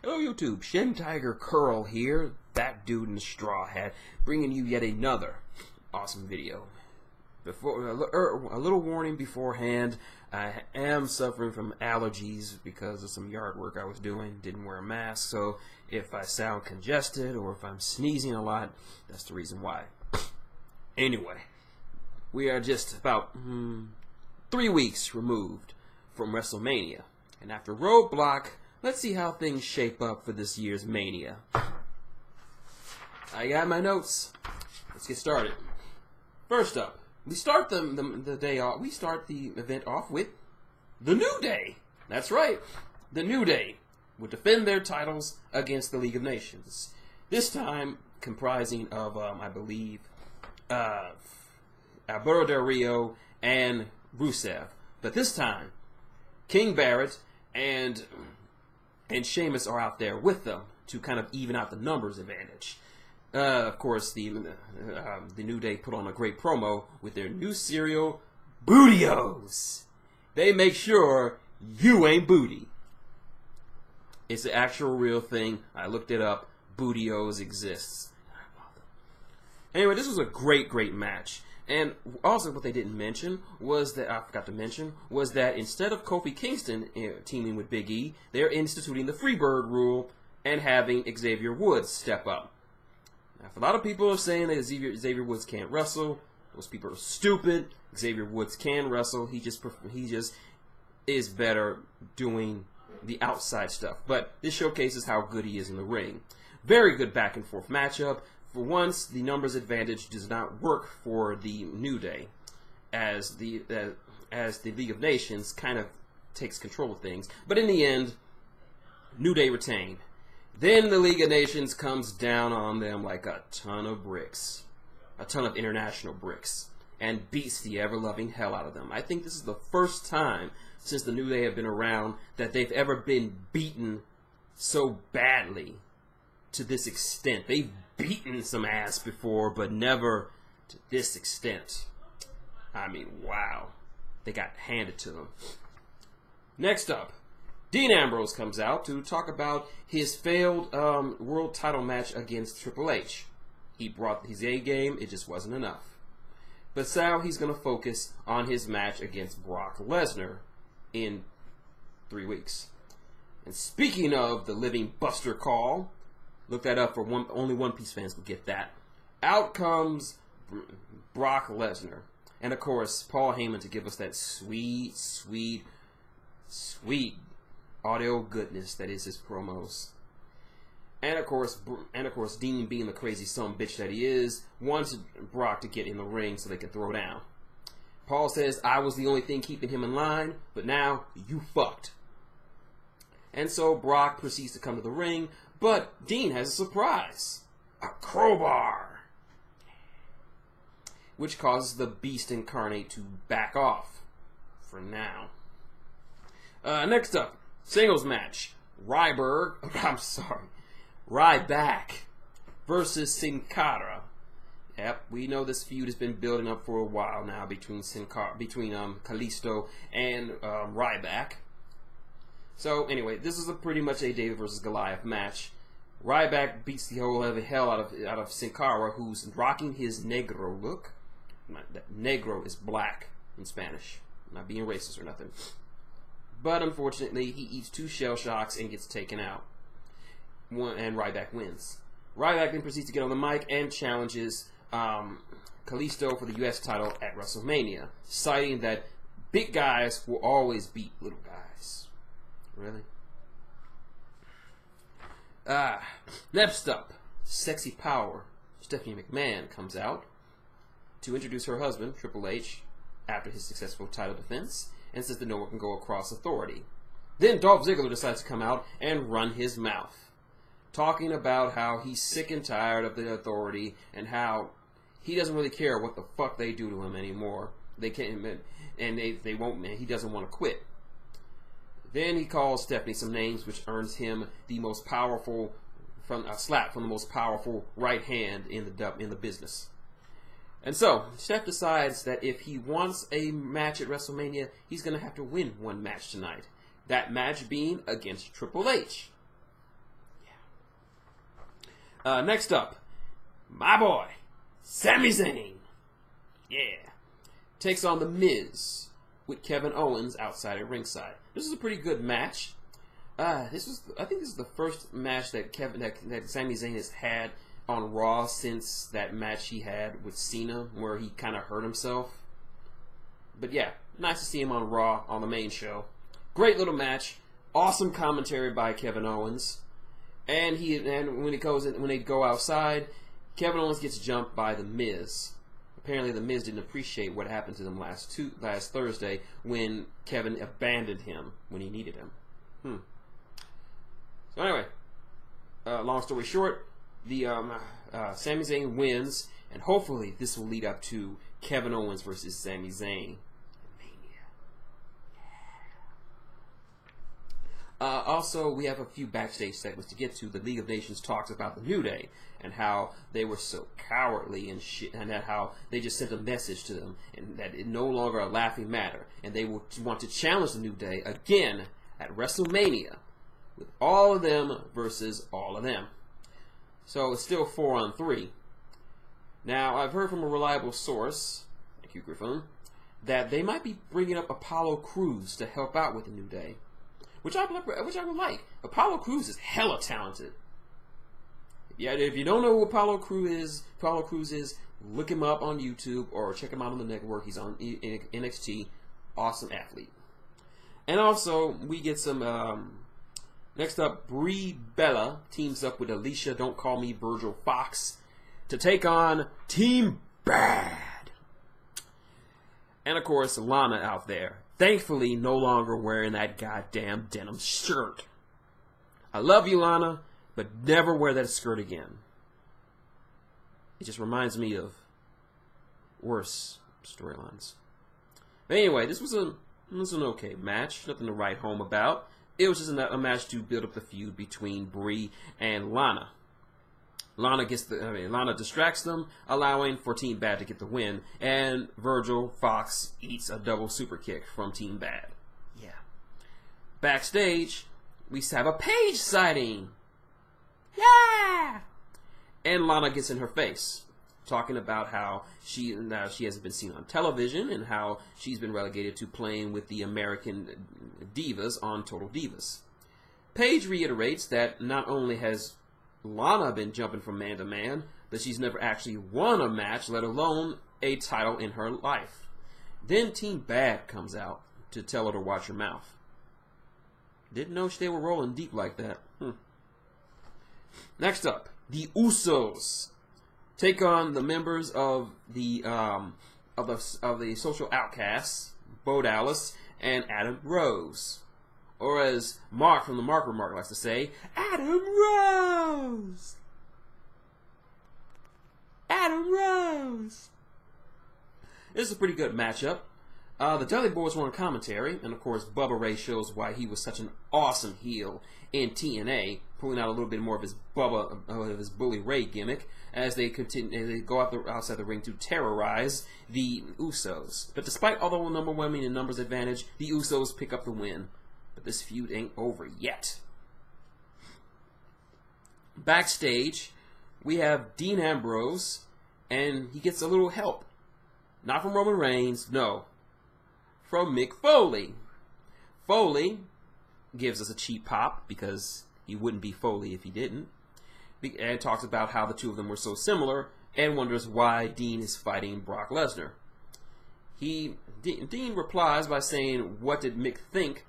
Hello YouTube, Shintigercurl here, that dude in the straw hat, bringing you yet another awesome video. Before a little warning beforehand, I am suffering from allergies because of some yard work I was doing, didn't wear a mask, so if I sound congested or if I'm sneezing a lot, that's the reason why. Anyway, we are just about 3 weeks removed from WrestleMania, and after Roadblock, let's see how things shape up for this year's Mania. I got my notes. Let's get started. First up, we start the day off. We start the event off with the New Day. That's right, the New Day will defend their titles against the League of Nations. This time comprising of, I believe, Alberto Del Rio and Rusev. But this time, King Barrett and Sheamus are out there with them to kind of even out the numbers advantage. Of course, the New Day put on a great promo with their new cereal, Bootios. They make sure you ain't booty. It's the actual real thing. I looked it up. Bootios exists. Anyway, this was a great match. And also what they didn't mention was that, I forgot to mention, was that instead of Kofi Kingston teaming with Big E, they're instituting the Freebird rule and having Xavier Woods step up. Now, if a lot of people are saying that Xavier Woods can't wrestle, those people are stupid. Xavier Woods can wrestle. He just is better doing the outside stuff. But this showcases how good he is in the ring. Very good back and forth matchup. For once, the numbers advantage does not work for the New Day, as the League of Nations kind of takes control of things. But in the end, New Day retained. Then the League of Nations comes down on them like a ton of bricks, a ton of international bricks, and beats the ever-loving hell out of them. I think this is the first time since the New Day have been around that they've ever been beaten so badly to this extent. They've beaten some ass before, but never to this extent. I mean, wow. They got handed to them. Next up, Dean Ambrose comes out to talk about his failed world title match against Triple H. He brought his A game, it just wasn't enough. But now he's going to focus on his match against Brock Lesnar in 3 weeks. And speaking of the living Buster Call, look that up for only One Piece fans will get that. Out comes Brock Lesnar. And of course, Paul Heyman to give us that sweet audio goodness that is his promos. And of course, Dean, being the crazy son bitch that he is, wants Brock to get in the ring so they can throw down. Paul says, I was the only thing keeping him in line, but now you fucked. And so Brock proceeds to come to the ring, but Dean has a surprise. A crowbar. Which causes the beast incarnate to back off. For now. Next up, singles match. Ryback versus Sin Cara. Yep, we know this feud has been building up for a while now between Kalisto and Ryback. So anyway, this is pretty much a David versus Goliath match. Ryback beats the whole hell out of Sin Cara, who's rocking his negro look. Negro is black in Spanish. I'm not being racist or nothing. But unfortunately, he eats 2 shell shocks and gets taken out. And Ryback wins. Ryback then proceeds to get on the mic and challenges Kalisto for the U.S. title at WrestleMania, citing that big guys will always beat little guys. Really? Next up, Sexy Power. Stephanie McMahon comes out to introduce her husband, Triple H, after his successful title defense, and says that no one can go across authority. Then Dolph Ziggler decides to come out and run his mouth, talking about how he's sick and tired of the authority and how he doesn't really care what the fuck they do to him anymore. They can't, and they won't. Man, he doesn't want to quit. Then he calls Stephanie some names, which earns him the most powerful a slap from the most powerful right hand in the business. And so Steph decides that if he wants a match at WrestleMania, he's going to have to win one match tonight. That match being against Triple H. Next up, my boy, Sami Zayn. Yeah. Takes on The Miz with Kevin Owens outside at ringside. This is a pretty good match. I think this is the first match that Sami Zayn has had on Raw since that match he had with Cena where he kind of hurt himself. But yeah, nice to see him on Raw on the main show. Great little match. Awesome commentary by Kevin Owens. And when they go outside, Kevin Owens gets jumped by The Miz. Apparently, The Miz didn't appreciate what happened to them last Thursday when Kevin abandoned him when he needed him. So anyway, long story short, the Sami Zayn wins, and hopefully this will lead up to Kevin Owens versus Sami Zayn. Also, we have a few backstage segments to get to. The League of Nations talks about the New Day and how they were so cowardly and shit, and that how they just sent a message to them and that it's no longer a laughing matter, and they will want to challenge the New Day again at WrestleMania with all of them versus all of them. So it's still 4-on-3. Now, I've heard from a reliable source, thank you, Griffin, that they might be bringing up Apollo Crews to help out with the New Day. Which I would like. Apollo Crews is hella talented. Yeah, if you don't know who Apollo Crews is, look him up on YouTube or check him out on the network. He's on NXT. Awesome athlete. And also, we get some. Next up, Brie Bella teams up with Alicia, Don't Call Me Virgil Fox, to take on Team Bad. And of course, Lana out there. Thankfully, no longer wearing that goddamn denim shirt. I love you, Lana, but never wear that skirt again. It just reminds me of worse storylines. But anyway, this was an okay match. Nothing to write home about. It was just a match to build up the feud between Brie and Lana. Lana distracts them, allowing for Team Bad to get the win, and Virgil Fox eats a double super kick from Team Bad. Yeah. Backstage, we have a Paige sighting. Yeah! And Lana gets in her face, talking about how she hasn't been seen on television and how she's been relegated to playing with the American Divas on Total Divas. Paige reiterates that not only has Lana been jumping from man to man, but she's never actually won a match, let alone a title in her life. Then Team Bad comes out to tell her to watch her mouth. Didn't know they were rolling deep like that. Next up, the Usos take on the members of the Social Outcasts, Bo Dallas and Adam Rose. Or as Mark from the Mark Remark likes to say, Adam Rose! Adam Rose! This is a pretty good matchup. The Dudley Boys were on commentary, and of course Bubba Ray shows why he was such an awesome heel in TNA, pulling out a little bit more of his Bully Ray gimmick as they go outside the ring to terrorize the Usos. But despite all the overwhelming numbers advantage, the Usos pick up the win. But this feud ain't over yet. Backstage, we have Dean Ambrose, and he gets a little help. Not from Roman Reigns, no. From Mick Foley. Foley gives us a cheap pop, because he wouldn't be Foley if he didn't. And talks about how the two of them were so similar, and wonders why Dean is fighting Brock Lesnar. Dean replies by saying, what did Mick think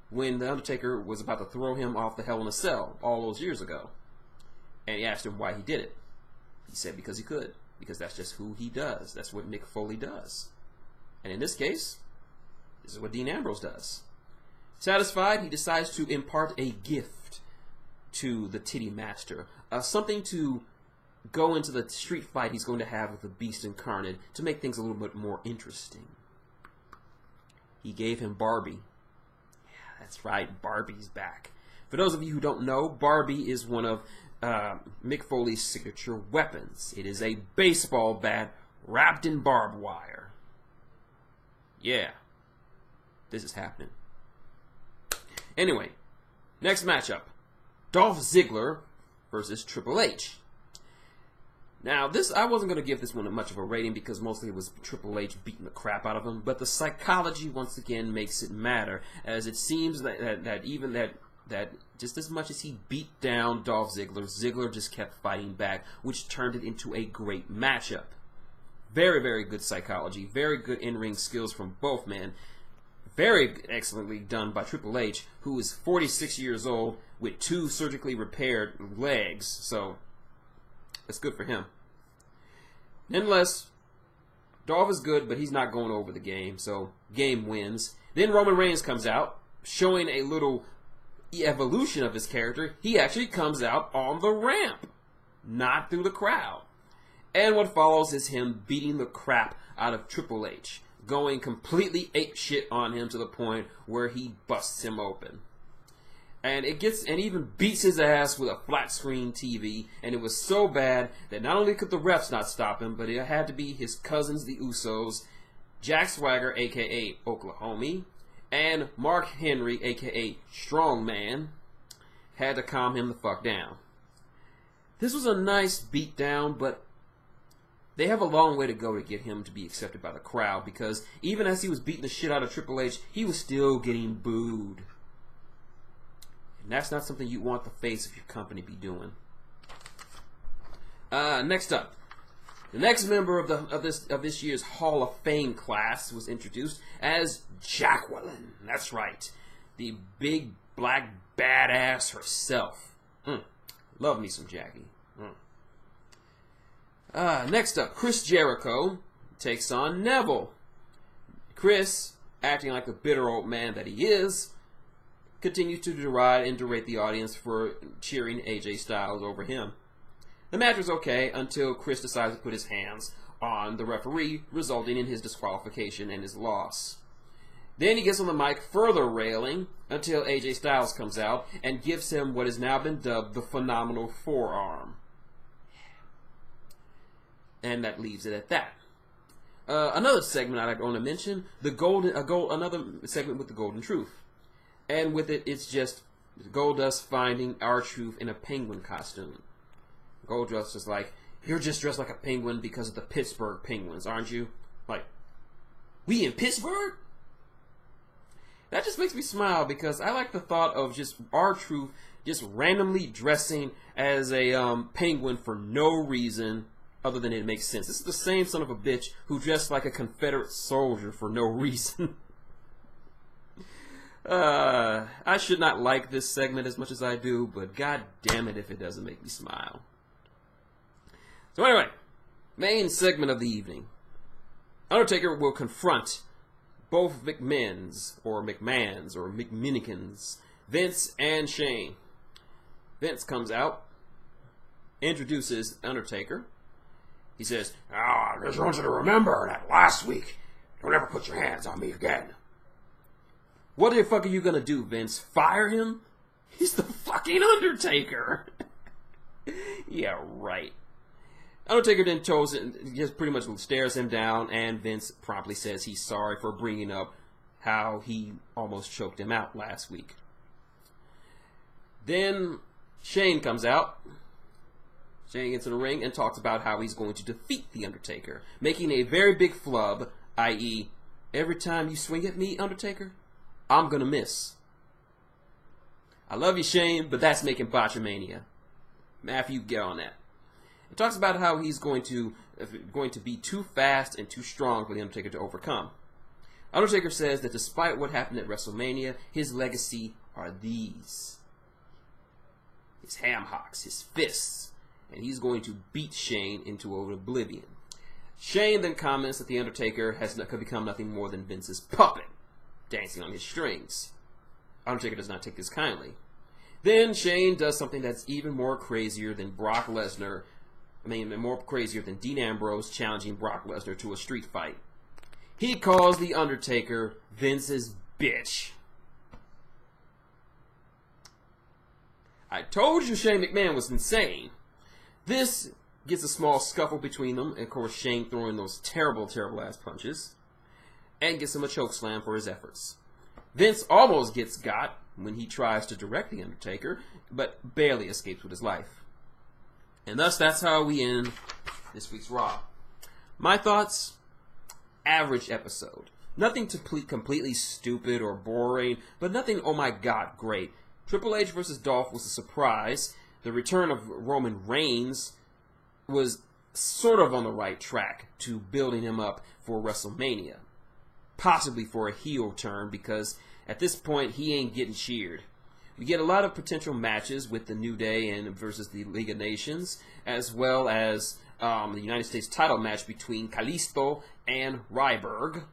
when The Undertaker was about to throw him off the Hell in a Cell all those years ago? And he asked him why he did it. He said because he could. Because that's just who he does. That's what Mick Foley does. And in this case, this is what Dean Ambrose does. Satisfied, he decides to impart a gift to the Titty Master. Something to go into the street fight he's going to have with the Beast Incarnate to make things a little bit more interesting. He gave him Barbie. That's right, Barbie's back. For those of you who don't know, Barbie is one of Mick Foley's signature weapons. It is a baseball bat wrapped in barbed wire. Yeah, this is happening. Anyway, next matchup. Dolph Ziggler versus Triple H. Now, this I wasn't going to give this one much of a rating because mostly it was Triple H beating the crap out of him. But the psychology once again makes it matter, as it seems that just as much as he beat down Dolph Ziggler, Ziggler just kept fighting back, which turned it into a great matchup. Very, very good psychology, very good in-ring skills from both men. Very excellently done by Triple H, who is 46 years old with 2 surgically repaired legs. So that's good for him. Nonetheless, Dolph is good, but he's not going over the game, so game wins. Then Roman Reigns comes out, showing a little evolution of his character. He actually comes out on the ramp, not through the crowd. And what follows is him beating the crap out of Triple H, going completely apeshit on him to the point where he busts him open. And even beats his ass with a flat screen TV, and it was so bad that not only could the refs not stop him, but it had to be his cousins, the Usos, Jack Swagger, aka Oklahoma, and Mark Henry, aka Strongman, had to calm him the fuck down. This was a nice beatdown, but they have a long way to go to get him to be accepted by the crowd, because even as he was beating the shit out of Triple H, he was still getting booed. And that's not something you want the face of your company be doing. Next up, the next member of this year's Hall of Fame class was introduced as Jacqueline. That's right, the big black badass herself. Love me some Jackie. Next up, Chris Jericho takes on Neville. Chris, acting like the bitter old man that he is, continues to deride and berate the audience for cheering AJ Styles over him. The match was okay until Chris decides to put his hands on the referee, resulting in his disqualification and his loss. Then he gets on the mic further railing until AJ Styles comes out and gives him what has now been dubbed the Phenomenal Forearm. And that leaves it at that. Another segment I want to mention, another segment with the Golden Truth. And with it, it's just Goldust finding R-Truth in a penguin costume. Goldust is like, you're just dressed like a penguin because of the Pittsburgh Penguins, aren't you? Like, we in Pittsburgh? That just makes me smile because I like the thought of just R-Truth just randomly dressing as a penguin for no reason other than it makes sense. This is the same son of a bitch who dressed like a Confederate soldier for no reason. I should not like this segment as much as I do, but god damn it if it doesn't make me smile. So anyway, main segment of the evening. Undertaker will confront both McMahons, or McMinikins, Vince and Shane. Vince comes out, introduces Undertaker. He says, I just want you to remember that last week, don't ever put your hands on me again. What the fuck are you gonna do, Vince? Fire him? He's the fucking Undertaker. Yeah, right. Undertaker then just pretty much stares him down, and Vince promptly says he's sorry for bringing up how he almost choked him out last week. Then Shane comes out. Shane gets in the ring and talks about how he's going to defeat the Undertaker, making a very big flub, i.e., every time you swing at me, Undertaker, I'm gonna miss. I love you, Shane, but that's making botchamania. Matthew, get on that. It talks about how he's going to be too fast and too strong for the Undertaker to overcome. Undertaker says that despite what happened at WrestleMania, his legacy are these: his ham hocks, his fists, and he's going to beat Shane into oblivion. Shane then comments that the Undertaker could become nothing more than Vince's puppet, dancing on his strings. Undertaker does not take this kindly. Then Shane does something that's even more crazier than more crazier than Dean Ambrose challenging Brock Lesnar to a street fight. He calls the Undertaker Vince's bitch. I told you Shane McMahon was insane. This gets a small scuffle between them, and of course Shane throwing those terrible, terrible ass punches, and gets him a chokeslam for his efforts. Vince almost gets got when he tries to direct the Undertaker, but barely escapes with his life. And thus, that's how we end this week's Raw. My thoughts, average episode. Nothing completely stupid or boring, but nothing, oh my god, great. Triple H versus Dolph was a surprise. The return of Roman Reigns was sort of on the right track to building him up for WrestleMania. Possibly for a heel turn, because at this point he ain't getting cheered. We get a lot of potential matches with the New Day and versus the League of Nations, as well as the United States title match between Kalisto and Ryberg.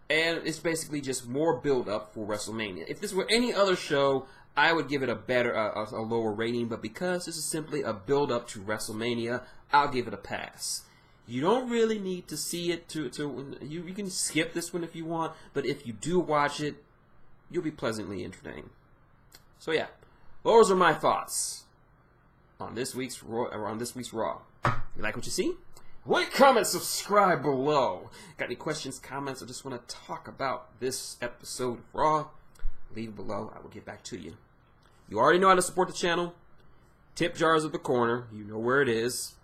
And it's basically just more build-up for WrestleMania. If this were any other show, I would give it a lower rating, but because this is simply a build-up to WrestleMania, I'll give it a pass. You don't really need to see it you can skip this one if you want, but if you do watch it, you'll be pleasantly entertained. So yeah, those are my thoughts on this week's Raw. You like what you see? Like, comment, subscribe below. Got any questions, comments, or just want to talk about this episode of Raw? Leave it below. I will get back to you. You already know how to support the channel. Tip jars at the corner. You know where it is.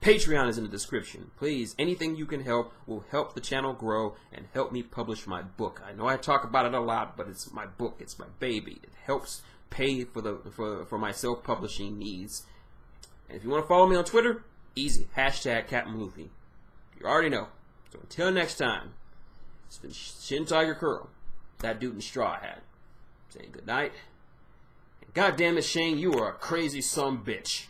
Patreon is in the description. Please, anything you can help will help the channel grow and help me publish my book. I know I talk about it a lot, but it's my book. It's my baby. It helps pay for my self-publishing needs. And if you want to follow me on Twitter, easy. Hashtag Captain Luffy. You already know. So until next time, it's been Shintigercurl, that dude in the straw hat, saying good night. And goddamn it, Shane, you are a crazy son bitch.